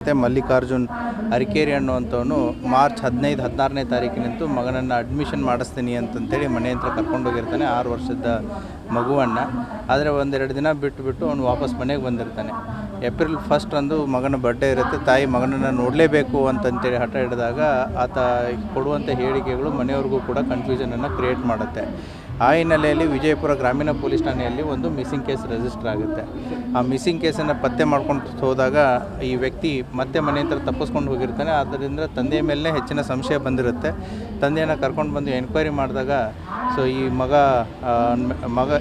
ಮತ್ತು ಮಲ್ಲಿಕಾರ್ಜುನ್ ಅರಿಕೇರಿ ಅನ್ನುವಂಥವನು ಮಾರ್ಚ್ 15-16ನೇ ತಾರೀಕಿನಂತೂ ಮಗನನ್ನು ಅಡ್ಮಿಷನ್ ಮಾಡಿಸ್ತೀನಿ ಅಂತಂತೇಳಿ ಮನೆ ಹತ್ರ ಕರ್ಕೊಂಡೋಗಿರ್ತಾನೆ 6 ವರ್ಷದ ಮಗುವನ್ನು. ಆದರೆ ಒಂದೆರಡು ದಿನ ಬಿಟ್ಟು ಅವನು ವಾಪಸ್ ಮನೆಗೆ ಬಂದಿರ್ತಾನೆ. ಏಪ್ರಿಲ್ 1 ರಂದು ಮಗನ ಬರ್ಡೇ ಇರುತ್ತೆ. ತಾಯಿ ಮಗನನ್ನು ನೋಡಲೇಬೇಕು ಅಂತಂತೇಳಿ ಹಠ ಹಿಡಿದಾಗ ಆತ ಕೊಡುವಂಥ ಹೇಳಿಕೆಗಳು ಮನೆಯವ್ರಿಗೂ ಕೂಡ ಕನ್ಫ್ಯೂಷನನ್ನು ಕ್ರಿಯೇಟ್ ಮಾಡುತ್ತೆ. ಆ ಹಿನ್ನೆಲೆಯಲ್ಲಿ ವಿಜಯಪುರ ಗ್ರಾಮೀಣ ಪೊಲೀಸ್ ಠಾಣೆಯಲ್ಲಿ ಒಂದು ಮಿಸ್ಸಿಂಗ್ ಕೇಸ್ ರಿಜಿಸ್ಟರ್ ಆಗುತ್ತೆ. ಆ ಮಿಸ್ಸಿಂಗ್ ಕೇಸನ್ನು ಪತ್ತೆ ಮಾಡ್ಕೊಂಡು ಹೋದಾಗ ಈ ವ್ಯಕ್ತಿ ಮತ್ತೆ ಮನೆ ಹತ್ರ ತಪ್ಪಿಸ್ಕೊಂಡು ಹೋಗಿರ್ತಾನೆ. ಆದ್ದರಿಂದ ತಂದೆಯ ಮೇಲೆ ಹೆಚ್ಚಿನ ಸಂಶಯ ಬಂದಿರುತ್ತೆ. ತಂದೆಯನ್ನು ಕರ್ಕೊಂಡು ಬಂದು ಎನ್ಕ್ವೈರಿ ಮಾಡಿದಾಗ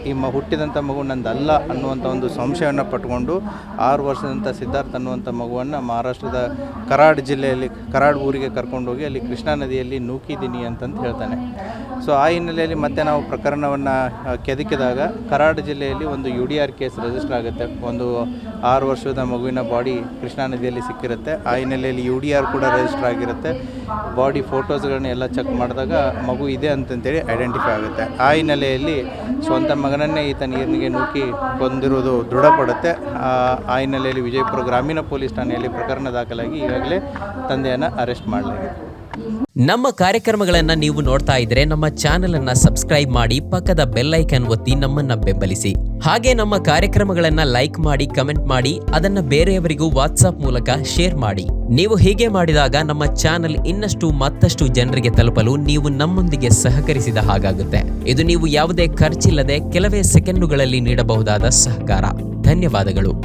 ಈ ಹುಟ್ಟಿದಂಥ ಮಗು ನಂದಲ್ಲ ಅನ್ನುವಂಥ ಒಂದು ಸಂಶಯವನ್ನು ಪಟ್ಕೊಂಡು 6 ವರ್ಷದಂಥ ಸಿದ್ಧಾರ್ಥ್ ಅನ್ನುವಂಥ ಮಗುವನ್ನು ಮಹಾರಾಷ್ಟ್ರದ ಕರಾಡ್ ಊರಿಗೆ ಕರ್ಕೊಂಡೋಗಿ ಅಲ್ಲಿ ಕೃಷ್ಣಾ ನದಿಯಲ್ಲಿ ನೂಕಿದ್ದೀನಿ ಅಂತಂತ ಹೇಳ್ತಾನೆ. ಆ ಹಿನ್ನೆಲೆಯಲ್ಲಿ ಮತ್ತೆ ನಾವು ಪ್ರಕರಣವನ್ನು ಕೆದಕಿದಾಗ ಕರಾಡ್ ಜಿಲ್ಲೆಯಲ್ಲಿ ಒಂದು UDR ಕೇಸ್ ರಿಜಿಸ್ಟರ್ ಆಗುತ್ತೆ. ಒಂದು 6 ವರ್ಷದ ಮಗುವಿನ ಬಾಡಿ ಕೃಷ್ಣಾ ನದಿಯಲ್ಲಿ ಸಿಕ್ಕಿರುತ್ತೆ. ಆ ಹಿನ್ನೆಲೆಯಲ್ಲಿ UDR ಕೂಡ ರಿಜಿಸ್ಟರ್ ಆಗಿರುತ್ತೆ. ಬಾಡಿ ಫೋಟೋಸ್ಗಳನ್ನ ಎಲ್ಲ ಚೆಕ್ ಮಾಡಿದಾಗ ಮಗು ಇದೆ ಅಂತಂತೇಳಿ ಐಡೆಂಟಿಫೈ ಆಗುತ್ತೆ. ಆ ಹಿನ್ನೆಲೆಯಲ್ಲಿ ಸ್ವಂತ ಮಗನನ್ನೇ ಈತ ನೀರಿನಿಗೆ ನೂಕಿ ಕೊಂದಿರುವುದು ದೃಢಪಡುತ್ತೆ. ಆ ಹಿನ್ನೆಲೆಯಲ್ಲಿ ವಿಜಯಪುರ ಗ್ರಾಮೀಣ ಪೊಲೀಸ್ ಠಾಣೆಯಲ್ಲಿ ಪ್ರಕರಣ ದಾಖಲಾಗಿ ಈಗಾಗಲೇ ತಂದೆಯನ್ನು ಅರೆಸ್ಟ್ ಮಾಡಲಾಗಿದೆ. ನಮ್ಮ ಕಾರ್ಯಕ್ರಮಗಳನ್ನು ನೀವು ನೋಡ್ತಾ ಇದ್ರೆ ನಮ್ಮ ಚಾನೆಲ್ ಅನ್ನ ಸಬ್ಸ್ಕ್ರೈಬ್ ಮಾಡಿ, ಪಕ್ಕದ ಬೆಲ್ ಐಕಾನ್ ಒತ್ತಿ ನಮ್ಮನ್ನ ಬೆಂಬಲಿಸಿ. ಹಾಗೆ ನಮ್ಮ ಕಾರ್ಯಕ್ರಮಗಳನ್ನ ಲೈಕ್ ಮಾಡಿ, ಕಮೆಂಟ್ ಮಾಡಿ, ಅದನ್ನ ಬೇರೆಯವರಿಗೂ ವಾಟ್ಸ್ಆಪ್ ಮೂಲಕ ಶೇರ್ ಮಾಡಿ. ನೀವು ಹೀಗೆ ಮಾಡಿದಾಗ ನಮ್ಮ ಚಾನೆಲ್ ಮತ್ತಷ್ಟು ಜನರಿಗೆ ತಲುಪಲು ನೀವು ನಮ್ಮೊಂದಿಗೆ ಸಹಕರಿಸಿದ ಹಾಗಾಗುತ್ತೆ. ಇದು ನೀವು ಯಾವುದೇ ಖರ್ಚಿಲ್ಲದೆ ಕೆಲವೇ ಸೆಕೆಂಡುಗಳಲ್ಲಿ ನೀಡಬಹುದಾದ ಸಹಕಾರ. ಧನ್ಯವಾದಗಳು.